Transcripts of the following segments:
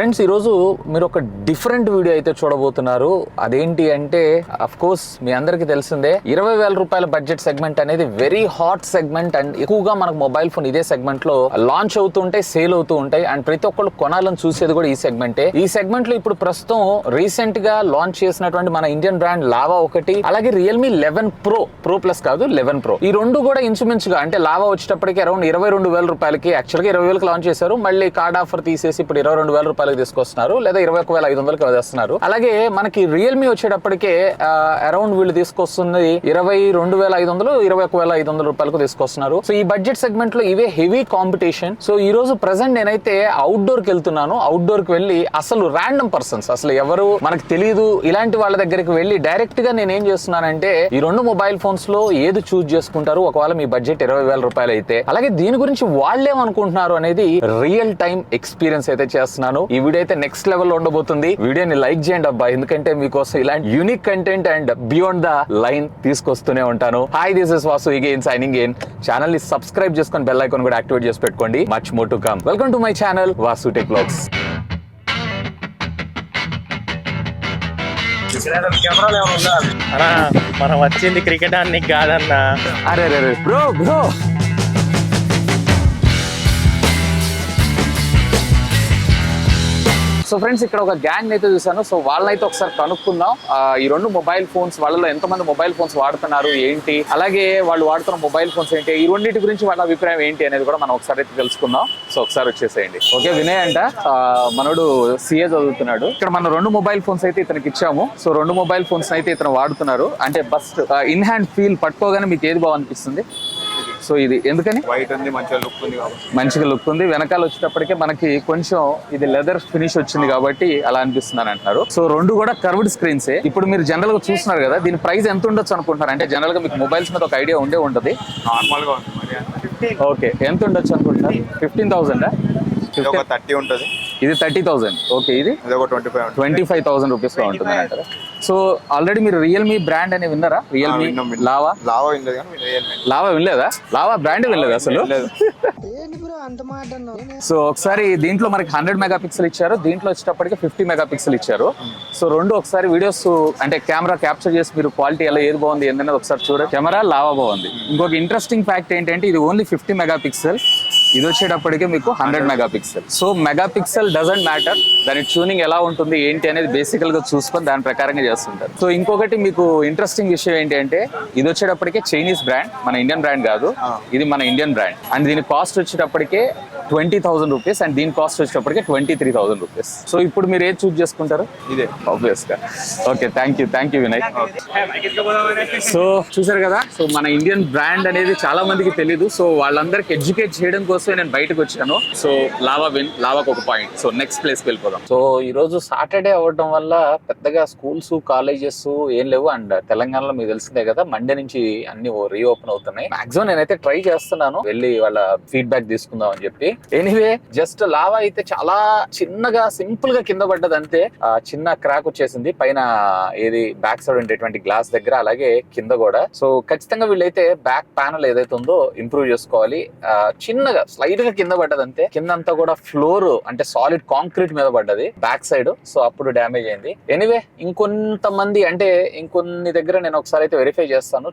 Friends, ఈరోజు మీరు ఒక డిఫరెంట్ వీడియో అయితే చూడబోతున్నారు. అదేంటి అంటే అఫ్ కోర్స్ మీ అందరికి తెలిసిందే 20,000 రూపాయల బడ్జెట్ సెగ్మెంట్ అనేది వెరీ హాట్ సెగ్మెంట్. అండ్ ఎక్కువగా మనకు మొబైల్ ఫోన్ ఇదే సెగ్మెంట్ లో లాంచ్ అవుతూ ఉంటాయి, సేల్ అవుతూ ఉంటాయి. అండ్ ప్రతి ఒక్కళ్ళు కొనాలని చూసేది కూడా ఈ సెగ్మెంటే. ఈ సెగ్మెంట్ లో ఇప్పుడు ప్రస్తుతం రీసెంట్ గా లాంచ్ చేసినటువంటి మన ఇండియన్ బ్రాండ్ లావా ఒకటి, అలాగే రియల్మీ 11 ప్రో ప్లస్ కాదు 11 ప్రో, ఈ రెండు కూడా ఇంచుమించుగా అంటే లావా వచ్చేటప్పటికి అరౌండ్ 22,000 రూపాయలకి, యాక్చువల్ గా 20,000కి లాంచ్ చేశారు. మళ్ళీ కార్డ్ ఆఫర్ తీసేసి ఇప్పుడు 22,000 రూపాయలకి తీసుకొస్తున్నారు, లేదా 21,500కి వేస్తున్నారు. అలాగే మనకి రియల్మీ వచ్చేటప్పటికే అరౌండ్ వీళ్ళు తీసుకొస్తుంది 22,500 21,500 రూపాయలకు తీసుకొస్తున్నారు. సో ఈ బడ్జెట్ సెగ్మెంట్ లో ఇవే హెవీ కాంపిటీషన్. సో ఈ రోజు ప్రెసెంట్ నేనైతే అవుట్డోర్ కి వెళ్తున్నాను. అవుట్డోర్ కి వెళ్ళి అసలు ర్యాండమ్ పర్సన్స్, అసలు ఎవరు మనకు తెలియదు ఇలాంటి వాళ్ళ దగ్గరికి వెళ్ళి డైరెక్ట్ గా నేను ఏం చేస్తున్నానంటే ఈ రెండు మొబైల్ ఫోన్స్ లో ఏది చూస్ చేసుకుంటారు ఒకవేళ మీ బడ్జెట్ 20,000 రూపాయలు అయితే, అలాగే దీని గురించి వాళ్ళేమనుకుంటున్నారు అనేది రియల్ టైం ఎక్స్పీరియన్స్ అయితే చేస్తున్నాను. ఈ వీడియో అయితే నెక్స్ట్ లెవెల్ లో ఉండబోతుంది. వీడియోని లైక్ చేయండి అబ్బా, ఎందుకంటే మీకోసం ఇలాంటి unique content and beyond the line తీసుకొస్తూనే ఉంటాను. Hi, this is Vasu again signing in. Channel ని సబ్స్క్రైబ్ చేసుకొని బెల్ ఐకాన్ కూడా యాక్టివేట్ చేసి పెట్టుకోండి. Much more to come. Welcome to my channel Vasu tech vlogs. మనం వచ్చింది క్రికెట్ ఆడడానికి కాదన్నా. అరే బ్రో సో ఫ్రెండ్స్, ఇక్కడ ఒక గ్యాంగ్ అయితే చూసాను. సో వాళ్ళనైతే ఒకసారి కనుక్కుందాం. ఈ రెండు మొబైల్ ఫోన్స్ వాళ్ళలో ఎంతమంది మొబైల్ ఫోన్స్ వాడుతున్నారు ఏంటి, అలాగే వాళ్ళు వాడుతున్న మొబైల్ ఫోన్స్ ఏంటి, ఈ రెండింటి గురించి వాళ్ళ అభిప్రాయం ఏంటి అనేది కూడా మనం ఒకసారి అయితే తెలుసుకుందాం. సో ఒకసారి వచ్చేసేయండి. ఓకే, వినయ్ అంట మనోడు సిఏ చదువుతున్నాడు. ఇక్కడ మనం రెండు మొబైల్ ఫోన్స్ అయితే ఇతనికి ఇచ్చాము. సో రెండు మొబైల్ ఫోన్స్ అయితే ఇతను వాడుతున్నారు. అంటే ఫస్ట్ ఇన్ హ్యాండ్ ఫీల్ పట్టుకోగానే మీకు ఏది బాగనిపిస్తుంది? సో ఇది ఎందుకని? వైట్ ఉంది, మంచిగా లుక్ ఉంది. వెనకాల వచ్చేటప్పటికే మనకి కొంచెం ఇది లెదర్ ఫినిష్ వచ్చింది కాబట్టి అలా అనిపిస్తుంది అని అంటున్నారు. సో రెండు కూడా కర్వ్డ్ స్క్రీన్సే. ఇప్పుడు మీరు జనరల్ గా చూస్తున్నారు కదా, దీని ప్రైస్ ఎంత ఉండొచ్చు అనుకుంటున్నారు? అంటే జనరల్ గా మీకు మొబైల్స్ మీద ఒక ఐడియా ఉండే ఉంటుంది. నార్మల్ గా ఉంది. ఓకే, ఎంత ఉండొచ్చు అనుకుంటున్నారు? 15,000? 30 ఉంటుంది. ఇది 30,000. ఓకే, ఇది 25,000 రూపీస్ లో ఉంటుంది అంటారా? సో ఆల్రెడీ మీరు రియల్మీ బ్రాండ్ అని విన్నారా? రియల్మీ లావా వినలేదా? లావా బ్రాండ్ వినలేదు అసలు. సో ఒకసారి దీంట్లో మనకి 100 మెగాపిక్సెల్ ఇచ్చారు, దీంట్లో వచ్చేటప్పటికి 50 మెగాపిక్సెల్ ఇచ్చారు. సో రెండు ఒకసారి వీడియోస్ అంటే కెమెరా క్యాప్చర్ చేసి మీరు క్వాలిటీ ఎలా ఏది బాగుంది ఏంటనేది ఒకసారి చూడండి. కెమెరా లావా బాగుంది. ఇంకొక ఇంట్రెస్టింగ్ ఫ్యాక్ట్ ఏంటంటే ఇది ఓన్లీ 50 మెగాపిక్సెల్, ఇది వచ్చేటప్పటికి మీకు 100 megapixel. So megapixel doesn't matter, దాని ట్యూనింగ్ ఎలా ఉంటుంది ఏంటి అనేది బేసికల్ గా చూసుకొని దాని ప్రకారంగా చేస్తుంటారు. సో ఇంకొకటి మీకు ఇంట్రెస్టింగ్ విషయం ఏంటి అంటే ఇది వచ్చేటప్పటికే చైనీస్ బ్రాండ్, మన ఇండియన్ బ్రాండ్ కాదు. ఇది మన ఇండియన్ బ్రాండ్. అండ్ దీని కాస్ట్ వచ్చేటప్పటికే 20,000 రూపీస్ అండ్ దీని కాస్ట్ వచ్చేటప్పటికే 23,000 రూపీస్. సో ఇప్పుడు మీరు ఏది చూస్ చేసుకుంటారు? ఇదే ఆబ్వియస్ గా. Okay, thank you Vinay. So చూసారు కదా, సో మన ఇండియన్ బ్రాండ్ అనేది చాలా మందికి తెలీదు. సో వాళ్ళందరికి ఎడ్యుకేట్ చేయడం కోసం నేను బయటకు వచ్చాను. సో లావాకు ఒక పాయింట్. సో నెక్స్ట్ ప్లేస్ కి వెళ్ళిపోదాం. సో ఈ రోజు సాటర్డే అవ్వడం వల్ల పెద్దగా స్కూల్స్ కాలేజెస్ ఏం లేవు. అండ్ తెలంగాణలో మీకు తెలిసిందే కదా, మండే నుంచి అన్ని రీఓపెన్ అవుతున్నాయి. మాక్సిమం నేనైతే ట్రై చేస్తున్నాను వెళ్ళి వాళ్ళ ఫీడ్బ్యాక్ తీసుకుందాం అని చెప్పి. ఎనీవే, జస్ట్ లావా అయితే చాలా చిన్నగా సింపుల్ గా కింద పడ్డది అంతే. చిన్న క్రాక్ వచ్చేసింది పైన, ఏది బ్యాక్ సైడ్ ఉండేటువంటి గ్లాస్ దగ్గర, అలాగే కింద కూడా. సో ఖచ్చితంగా వీళ్ళైతే బ్యాక్ ప్యానల్ ఏదైతే ఉందో ఇంప్రూవ్ చేసుకోవాలి. చిన్నగా స్లైట్ గా కింద పడ్డది అంతే. కింద అంతా కూడా ఫ్లోర్ అంటే సాలిడ్ కాంక్రీట్ మీద పడ్డది బ్యాక్ సైడ్. సో అప్పుడు డ్యామేజ్ అయింది. ఎనీవే, ఇంకొంతమంది అంటే ఇంకొన్ని దగ్గర నేను ఒకసారి అయితే వెరిఫై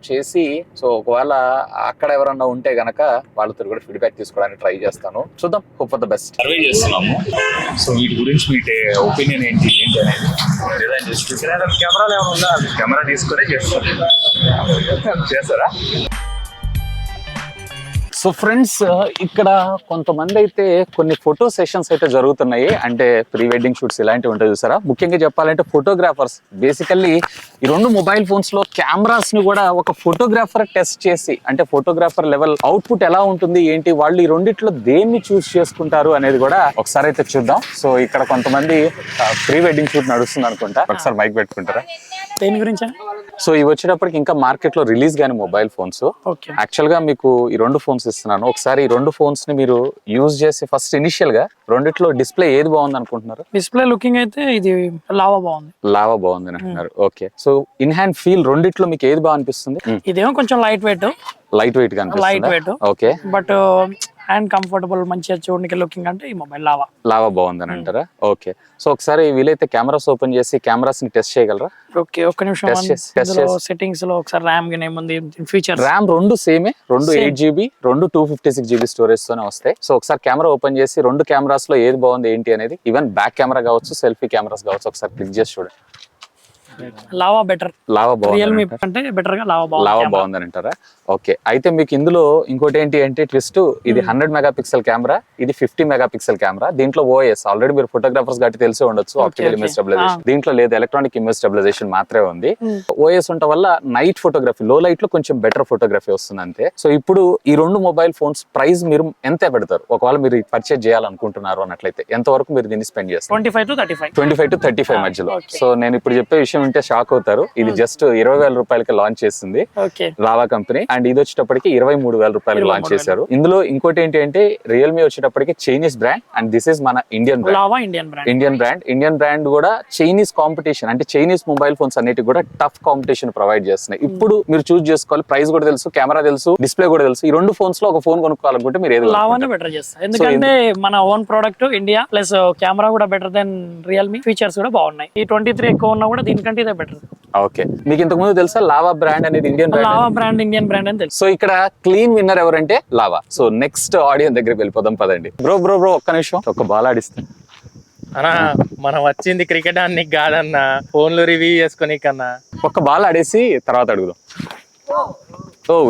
చేసి సో ఒకవేళ అక్కడ ఎవరన్నా ఉంటే గనక వాళ్ళతో కూడా ఫీడ్బ్యాక్ తీసుకోవడానికి ట్రై చేస్తాను. చూద్దాం, hope for the best. Survey చేస్తున్నాము. సో వీటి గురించి మీ ఒపీనియన్ ఏంటి అనేది కెమెరాలు ఏమైనా ఉందా? కెమెరా తీసుకునే చేస్తారా? సో ఫ్రెండ్స్, ఇక్కడ కొంతమంది అయితే కొన్ని ఫోటో సెషన్స్ అయితే జరుగుతున్నాయి. అంటే ప్రీ వెడ్డింగ్ షూట్స్ ఇలాంటివి ఉంటాయి చూసారా. ముఖ్యంగా చెప్పాలంటే ఫోటోగ్రాఫర్స్ బేసికల్లీ ఈ రెండు మొబైల్ ఫోన్స్ లో కెమెరాస్ ని కూడా ఒక ఫోటోగ్రాఫర్ టెస్ట్ చేసి, అంటే ఫోటోగ్రాఫర్ లెవెల్ అవుట్పుట్ ఎలా ఉంటుంది ఏంటి, వాళ్ళు ఈ రెండిట్లో దేన్ని చూస్ చేసుకుంటారు అనేది కూడా ఒకసారి అయితే చూద్దాం. సో ఇక్కడ కొంతమంది ప్రీ వెడ్డింగ్ షూట్ నడుస్తుంది అనుకుంటా. ఒకసారి మైక్ పెట్టుకుంటారా? దేని గురించి? సో ఇవి వచ్చేటప్పటికి ఇంకా మార్కెట్ లో రిలీజ్ గాని మొబైల్ ఫోన్స్. యాక్చువల్ గా మీకు ఈ రెండు ఫోన్స్ ఇస్తున్నాను. ఒకసారి ఈ రెండు ఫోన్స్ ని మీరు యూజ్ చేసి ఫస్ట్ ఇనిషియల్ గా రెండిట్లో డిస్ప్లే ఏది బాగుంది అనుకుంటున్నారు? డిస్ప్లే లుకింగ్ అయితే ఇది లావా బాగుంది. లావా బాగుంది అంటున్నారు. Okay, so in hand feel రెండిట్లో మీకు ఏది బాగా అనిపిస్తుంది? ఇదేమో కొంచెం లైట్ వెయిట్ లైట్ వెయిట్ గా అనిపిస్తుంది. ఓకే, బట్ హ్యాండ్ కంఫర్టబుల్ మంచిగా చూడడానికి లుకింగ్ అంటే ఈ మొబైల్ లావా బాగుందని అంటారా? ఓకే, సో ఒకసారి వీలైతే కెమెరాస్ ఓపెన్ చేసి కెమెరాస్ ని టెస్ట్ చేయగలరా? ఓకే, ఒక్క నిమిషం. సెట్టింగ్స్ లో ఒకసారి ర్యామ్ గా ఏముంది, ఫీచర్స్? ర్యామ్ రెండు సేమే, రెండు 8GB, రెండు 256GB స్టోరేజ్ తోనే వస్తాయి. సో ఒకసారి కెమెరా ఓపెన్ చేసి రెండు కెమెరాస్ లో ఏది బాగుంది ఏంటి అనేది, ఈవెన్ బ్యాక్ కెమెరా కావచ్చు, సెల్ఫీ కెమెరాస్ కావచ్చు, ఒకసారి క్లిక్ చేసి చూడండి. లావా బెటర్, లావా రియల్మీ బాగుంది అంటే బెటర్ గా లావా బాగుందని అంటారా? ఓకే, అయితే మీకు ఇందులో ఇంకోటి ఏంటి అంటే ట్విస్ట్, ఇది 100 మెగాపిక్సెల్ కెమెరా, ఇది 50 మెగాపిక్సెల్ కెమెరా. దీంట్లో ఓఎస్ ఆల్రెడీ మీరు ఫోటోగ్రాఫర్స్ గట్టి తెలిసే ఉండొచ్చు, ఆప్టికల్ ఇమేజ్ స్టెబిలైజేషన్. దీంట్లో లేదు, ఎలక్ట్రానిక్ ఇమేజ్ స్టెబిలైజేషన్ మాత్రమే ఉంది. ఓఎస్ ఉండటం వల్ల నైట్ ఫోటోగ్రఫీ, లో లైట్ లో కొంచెం బెటర్ ఫోటోగ్రఫీ వస్తుంది అంతే. సో ఇప్పుడు ఈ రెండు మొబైల్ ఫోన్స్ ప్రైస్ మీరు ఎంత పెడతారు? ఒకవేళ మీరు పర్చేజ్ చేయాలనుకుంటున్నారు అన్నట్లయితే ఎంత వరకు మీరు దీన్ని స్పెండ్ చేస్తారు? 25 to 35 మధ్యలో. సో నేను ఇప్పుడు చెప్పే విషయం ఉంటే షాక్ అవుతారు. ఇది జస్ట్ 20,000 రూపాయలకి లాంచ్ చేసింది లావా కంపెనీ, అండ్ ఇది వచ్చేటప్పటికి 23,000 రూపాయలకి లాంచ్ చేశారు. ఇందులో ఇంకోటి ఏంటి అంటే రియల్మీ వచ్చేటప్పటికి Chinese brand, and this is మన ఇండియన్ బ్రాండ్. ఇండియన్ బ్రాండ్ కూడా చైనీస్ కాంపిటీషన్, అంటే చైనీస్ మొబైల్ ఫోన్స్ అన్నిటి కూడా టఫ్ కాంపిటీషన్ ప్రొవైడ్ చేస్తున్నాయి. ఇప్పుడు మీరు చూస్ చేసుకోవాలి, ప్రైస్ కూడా తెలుసు, కెమెరా తెలుసు, డిస్ప్లే కూడా తెలుసు. ఈ రెండు ఫోన్స్ లో ఒక ఫోన్ కొనుక్కోవాలనుకుంటే మీరు ఏది లావానే బెటర్ చేస్తారు, ఎందుకంటే మన own product India, plus camera కూడా బెటర్ దెన్ రియల్మీ, ఫీచర్స్ కూడా బాగున్నాయి. ఈ 23 ఎక్కువ ఉన్నా కూడా దీనికంటే ఇదే బెటర్. ఓకే, మీకు ఇంతకు ముందు తెలుసా లావా బ్రాండ్ అనేది ఇండియన్ బ్రాండ్ అని తెలుసు. సో ఇక్కడ క్లీన్ విన్నర్ ఎవరంటే లావా. సో నెక్స్ట్ ఆడియన్స్ దగ్గరికి వెళ్ళిపోదాం పదండి. బ్రో ఒక్క నిమిషం, ఒక బాల్ ఆడిస్తాను అన్నా. మనం వచ్చింది క్రికెట్ ఆడడానికి కాదన్నా, ఫోన్లు రివ్యూ చేసుకుని కన్నా. ఒక్క బాల్ ఆడేసి తర్వాత అడుగుదాం.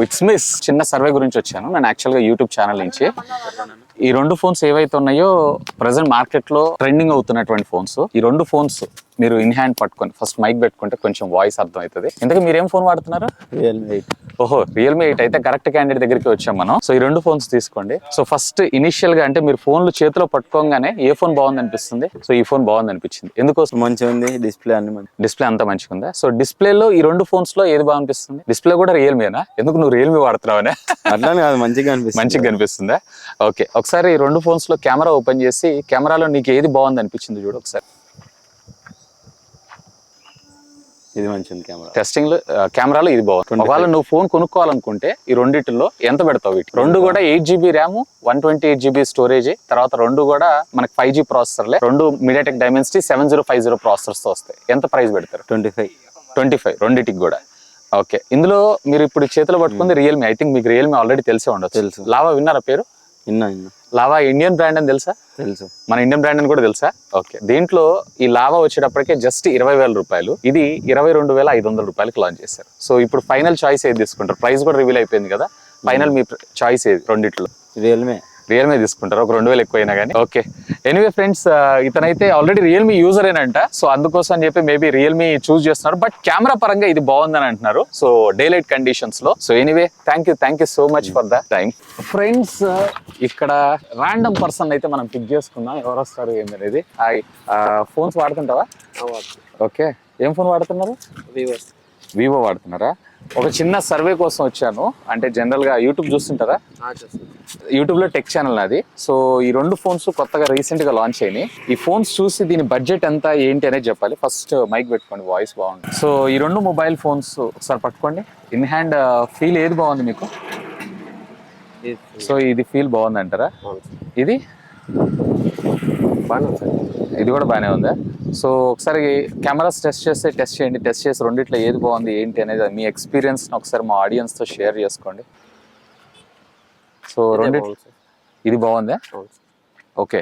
ఇట్స్ మిస్ చిన్న సర్వే గురించి వచ్చాను నేను, యాక్చువల్ గా యూట్యూబ్ ఛానల్ నుంచి. ఈ రెండు ఫోన్స్ ఏవైతే ఉన్నాయో ప్రెసెంట్ మార్కెట్ లో ట్రెండింగ్ అవుతున్నటువంటి ఫోన్స్, ఈ రెండు ఫోన్స్ మీరు ఇన్ హ్యాండ్ పట్టుకొని ఫస్ట్ మైక్ పెట్టుకుంటే కొంచెం వాయిస్ అర్థం అవుతుంది. ఇంతకు మీరు ఏం ఫోన్ వాడుతున్నారు? Realme 8. ఓహో, Realme 8 అయితే కరెక్ట్ క్యాండిడేట్ దగ్గరికి వచ్చాం మనం. సో ఈ రెండు ఫోన్స్ తీసుకోండి. సో ఫస్ట్ ఇనిషియల్ గా అంటే మీరు ఫోన్లు చేతిలో పట్టుకోగానే ఏ ఫోన్ బాగుంది అనిపిస్తుంది? సో ఈ ఫోన్ బాగుంది అనిపించింది. ఎందుకోసం? మంచిగా ఉంది డిస్ప్లే, అన్ని డిస్ప్లే అంతా మంచిగా ఉందా? సో డిస్ప్లేలో ఈ రెండు ఫోన్స్ లో ఏది బాగా అనిపిస్తుంది? డిస్ప్లే కూడా రియల్మీనా? ఎందుకు నువ్వు రియల్మీ వాడుతున్నావనే? అట్లానే కాదు, మంచిగా కనిపిస్తుందా? ఓకే, ఒకసారి ఈ రెండు ఫోన్స్ లో కెమెరా ఓపెన్ చేసి కెమెరాలో నీకు ఏది బాగుంది అనిపించింది చూడు ఒకసారి. ఇది మంచిది కెమెరా. టెస్టింగ్ లో కెమెరాలో ఇది బాగుంది. ఒకవేళ నువ్వు ఫోన్ కొనుక్కోవాలనుకుంటే ఈ రెండిట్లో ఎంత పెడతావు? వీటి రెండు కూడా 8GB ర్యామ్, 128GB స్టోరేజ్, తర్వాత రెండు కూడా మనకి 5G ప్రాసెసర్లే, రెండు మీడియాటెక్ డైమెన్సిటీ 7050 ప్రాసెసర్స్ తో వస్తాయి. ఎంత ప్రైస్ పెడతారు? 25 రెండిటికి కూడా. ఓకే, ఇందులో మీరు ఇప్పుడు చేతిలో పట్టుకుంది రియల్మీ. ఐ థింక్ మీకు రియల్మీ ఆల్రెడీ తెలిసే ఉండొచ్చు. తెలుసు. లావా విన్నారా పేరు? లావా ఇండియన్ బ్రాండ్ అని తెలుసా? తెలుసు. మన ఇండియన్ బ్రాండ్ అని కూడా తెలుసా? ఓకే, దీంట్లో ఈ లావా వచ్చేటప్పటికే జస్ట్ 20,000 రూపాయలు, ఇది 22,500 రూపాయలకి లాంచ్ చేశారు. సో ఇప్పుడు ఫైనల్ చాయిస్ ఏది తీసుకుంటారు? ప్రైస్ కూడా రివీల్ అయిపోయింది కదా, ఫైనల్ మీ చాయిస్ ఏది రెండిట్లో? రియల్మీ తీసుకుంటారు, ఒక 2,000 ఎక్కువైనా కానీ. ఓకే, ఎనీవే ఫ్రెండ్స్, ఇతనైతే ఆల్రెడీ రియల్మీ యూజర్ ఏనంట. సో అందుకోసం అని చెప్పి మేబీ రియల్మీ చూస్ చేస్తున్నారు, బట్ కెమెరా పరంగా ఇది బాగుందని అంటున్నారు. సో డే లైట్ కండిషన్స్ లో. So anyway thank you so much for the time. Friends, ఇక్కడ ర్యాండమ్ పర్సన్ అయితే మనం పిక్ చేసుకుందాం, ఎవరు వస్తారు ఏంటనేది. ఫోన్స్ వాడుతుంటావా? ఓకే, ఏం ఫోన్ వాడుతున్నారు? వివో వాడుతున్నారా? ఒక చిన్న సర్వే కోసం వచ్చాను. అంటే జనరల్ గా యూట్యూబ్ చూస్తుంటారా? యూట్యూబ్ లో టెక్ ఛానల్ నాది. సో ఈ రెండు ఫోన్స్ కొత్తగా రీసెంట్ గా లాంచ్ అయినాయి. ఈ ఫోన్స్ చూసి దీని బడ్జెట్ ఎంత ఏంటి అనేది చెప్పాలి. ఫస్ట్ మైక్ పెట్టుకోండి, వాయిస్ బాగుంది. సో ఈ రెండు మొబైల్ ఫోన్స్ ఒకసారి పట్టుకోండి. ఇన్ హ్యాండ్ ఫీల్ ఏది బాగుంది మీకు? సో ఇది ఫీల్ బాగుంది అంటారా? ఇది ఇది కూడా బాగానే ఉందా? సో ఒకసారి కెమెరాస్ టెస్ట్ చేయండి. టెస్ట్ చేసి రెండిట్లో ఏది బాగుంది ఏంటి అనేది మీ ఎక్స్పీరియన్స్ ఒకసారి మా ఆడియన్స్ తో షేర్ చేసుకోండి. సో రెండిట్లో ఇది బాగుందా? ఓకే,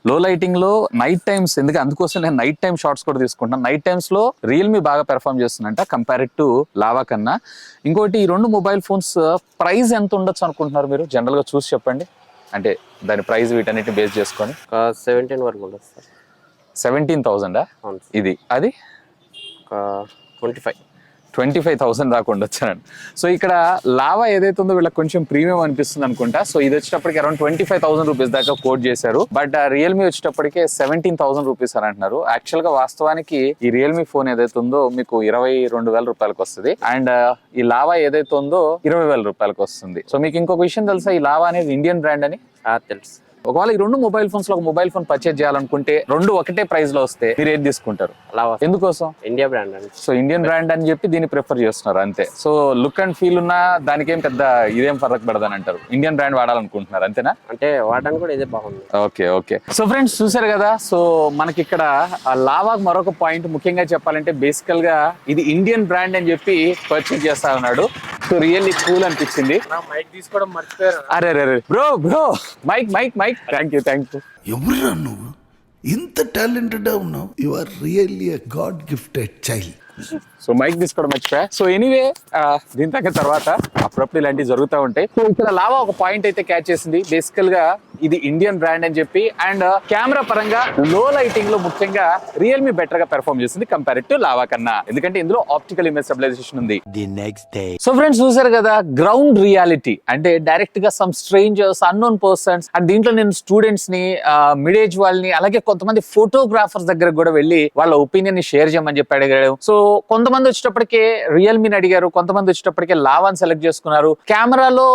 లో లైటింగ్ లో నైట్ టైమ్స్, ఎందుకంటే అందుకోసం నేను నైట్ టైమ్ షాట్స్ కూడా తీసుకుంటాను. నైట్ టైమ్స్ లో రియల్మీ బాగా పెర్ఫార్మ్ చేస్తుందంట కంపేర్డ్ టు లావా కన్నా. ఇంకోటి, ఈ రెండు మొబైల్ ఫోన్స్ ప్రైస్ ఎంత ఉండొచ్చు అనుకుంటున్నారు మీరు? జనరల్ గా చూసి చెప్పండి, అంటే దాని ప్రైస్ వీటన్నిటిని బేస్ చేసుకొని. 17 వరకు ఉండదు సార్. 17,000 ఇది, అది 25,000 దాకా ఉండొచ్చానండి. సో ఇక్కడ లావా ఏదైతే ఉందో వీళ్ళకి కొంచెం ప్రీమియం అనిపిస్తుంది అనుకుంటా. సో ఇది వచ్చేటప్పటికి అరౌండ్ 25,000 రూపీస్ దాకా కోట్ చేశారు. బట్ రియల్మీ వచ్చేటప్పటికే 17,000 రూపీస్ అని అంటున్నారు. యాక్చువల్ గా వాస్తవానికి ఈ రియల్మీ ఫోన్ ఏదైతే ఉందో మీకు 22,000 రూపాయలకు వస్తుంది, అండ్ ఈ లావా ఏదైతే ఉందో 20,000 రూపాయలకు వస్తుంది. సో మీకు ఇంకొక విషయం తెలుసా, ఈ లావా అనేది ఇండియన్ బ్రాండ్ అని? తెలుసు. ఒకవేళ ఈ 2 మొబైల్ ఫోన్స్ లో ఒక మొబైల్ ఫోన్ పర్చేజ్ చేయాలనుకుంటే 2 ఒకటే ప్రైస్ లో వస్తే మీరు ఏది తీసుకుంటారు? లావా ఎందుకోసం? ఇండియా బ్రాండ్ అండి. సో ఇండియన్ బ్రాండ్ అని చెప్పి దీన్ని ప్రిఫర్ చేస్తున్నారు అంతే. సో లుక్ అండ్ ఫీల్ ఉన్నా దానికేం పెద్ద ఇదేం ఫరక్ పడదని అంటారు. ఇండియన్ బ్రాండ్ వాడాలనుకుంటున్నారు అంతేనా? అంటే వాడడానికి కూడా ఇదే బాగుంది. ఓకే. సో ఫ్రెండ్స్ చూసారు కదా, సో మనకి ఇక్కడ లావా మరొక పాయింట్ ముఖ్యంగా చెప్పాలంటే బేసికల్ గా ఇది ఇండియన్ బ్రాండ్ అని చెప్పి పర్చేజ్ చేస్తా ఉన్నాడు. సో రియల్లీ కూల్ అనిపించింది. మైక్ తీసుకోవడం మర్చిపోయారు. అరే బ్రో మైక్ థ్యాంక్ యూ. ఎవరురా నువ్వు ఇంత టాలెంటెడ్ ఉన్నావు? You are really a god gifted child. So mic తీసుకోవడం మర్చిపోయా. సో ఎనీవే దీని తగ్గ తర్వాత అప్పుడప్పుడు ఇలాంటివి జరుగుతూ ఉంటాయి. సో ఇక్కడ లావా ఒక పాయింట్ అయితే క్యాచ్ చేసింది. బేసికల్ గా ఇది ఇండియన్ బ్రాండ్ అని చెప్పి అండ్ కెమెరా పరంగా లో లైటింగ్ లో ముఖ్యంగా రియల్మీ బెటర్ గా పెర్ఫార్మ్ చేసింది కంపేర్ టు లావా కన్నా, ఎందుకంటే ఇందులో ఆప్టికల్ ఇమేజ్ స్టెబిలైజేషన్ ఉంది. సో ఫ్రెండ్స్ చూసారు కదా, గ్రౌండ్ రియాలిటీ అంటే డైరెక్ట్ గా some strangers, unknown persons and దీంట్లో నేను స్టూడెంట్స్ ని, మిడ్ ఏజ్ వాళ్ళని, అలాగే కొంతమంది ఫోటోగ్రాఫర్స్ దగ్గర కూడా వెళ్ళి వాళ్ళ ఒపీనియన్ ని షేర్ చేయమని చెప్పి అడిగాడు. సో కొంతమంది వచ్చేటప్పటికే రియల్మీని అడిగారు, కొంతమంది వచ్చేటప్పటికే లావాని సెలెక్ట్ చేసుకున్నారు. కెమెరాలో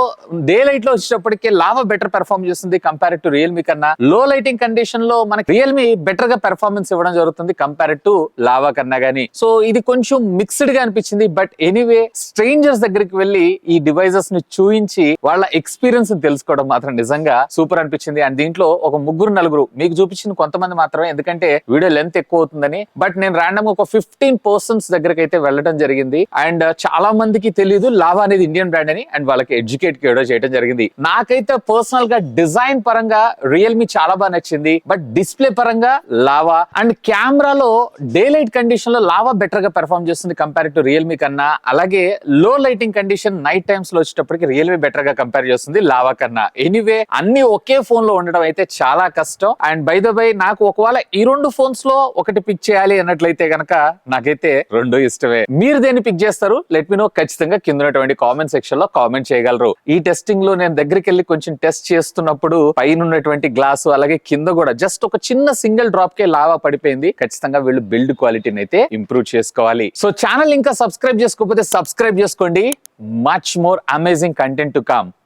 డే లైట్ లో వచ్చేటప్పటికే లావా బెటర్ పెర్ఫార్మ్ చేస్తుంది కంపేర్ టు రియల్మీ కన్నా. లో లైటింగ్ కండిషన్ లో మనకి రియల్మీ బెటర్ గా పెర్ఫార్మెన్స్ ఇవ్వడం జరుగుతుంది కంపేర్ టు లావా కన్నా గానీ. సో ఇది కొంచెం మిక్స్డ్ గా అనిపించింది. బట్ ఎనీవే స్ట్రేంజర్స్ దగ్గరికి వెళ్ళి ఈ డివైజెస్ ని చూయించి వాళ్ళ ఎక్స్పీరియన్స్ తెలుసుకోవడం మాత్రం నిజంగా సూపర్ అనిపించింది. అండ్ దీంట్లో ఒక 3-4 మీకు చూపించిన కొంతమంది మాత్రమే, ఎందుకంటే వీడియో లెంత్ ఎక్కువ అవుతుందని. బట్ నేను రాండమ్ ఒక 15 పర్సన్స్ దగ్గరికి అయితే వెళ్ళడం జరిగింది. అండ్ చాలా మందికి తెలియదు లావా అనేది ఇండియన్ బ్రాండ్ అని, అండ్ వాళ్ళకి ఎడ్యుకేట్ చేయడం జరిగింది. నాకైతే పర్సనల్ గా డిజైన్ పరంగా రియల్మీ చాలా బాగా నచ్చింది. బట్ డిస్ప్లే పరంగా లావా అండ్ కెమెరాలో డే లైట్ కండిషన్ లో లావా బెటర్ గా పెర్ఫార్మ్ చేస్తుంది కంపేర్ టు రియల్మీ కన్నా. అలాగే లో లైటింగ్ కండిషన్ నైట్ టైమ్స్ లో వచ్చేటప్పటికి రియల్మీ బెటర్ గా కంపేర్ చేస్తుంది లావా కన్నా. ఎనీవే అన్ని ఒకే ఫోన్ లో ఉండడం అయితే చాలా కష్టం. అండ్ బై ద బై నాకు ఒకవేళ ఈ 2 ఫోన్స్ లో ఒకటి పిక్ చేయాలి అన్నట్లయితే గనక నాకైతే 2 ఇష్టమే. మీరు దేన్ని పిక్ చేస్తారు? Let me know. ఖచ్చితంగా కింద ఉన్నటువంటి కామెంట్ సెక్షన్ లో కామెంట్ చేయగలరు. ఈ టెస్టింగ్ లో నేను దగ్గరికి వెళ్ళి కొంచెం టెస్ట్ చేస్తున్నప్పుడు పైన ఉన్నటువంటి గ్లాసు అలాగే కింద కూడా జస్ట్ ఒక చిన్న సింగిల్ డ్రాప్ కే లావా పడిపోయింది. ఖచ్చితంగా వీళ్ళు బిల్డ్ క్వాలిటీని అయితే ఇంప్రూవ్ చేసుకోవాలి. సో ఛానల్ ఇంకా సబ్స్క్రైబ్ చేసుకోకపోతే సబ్స్క్రైబ్ చేసుకోండి. Much more amazing content to come.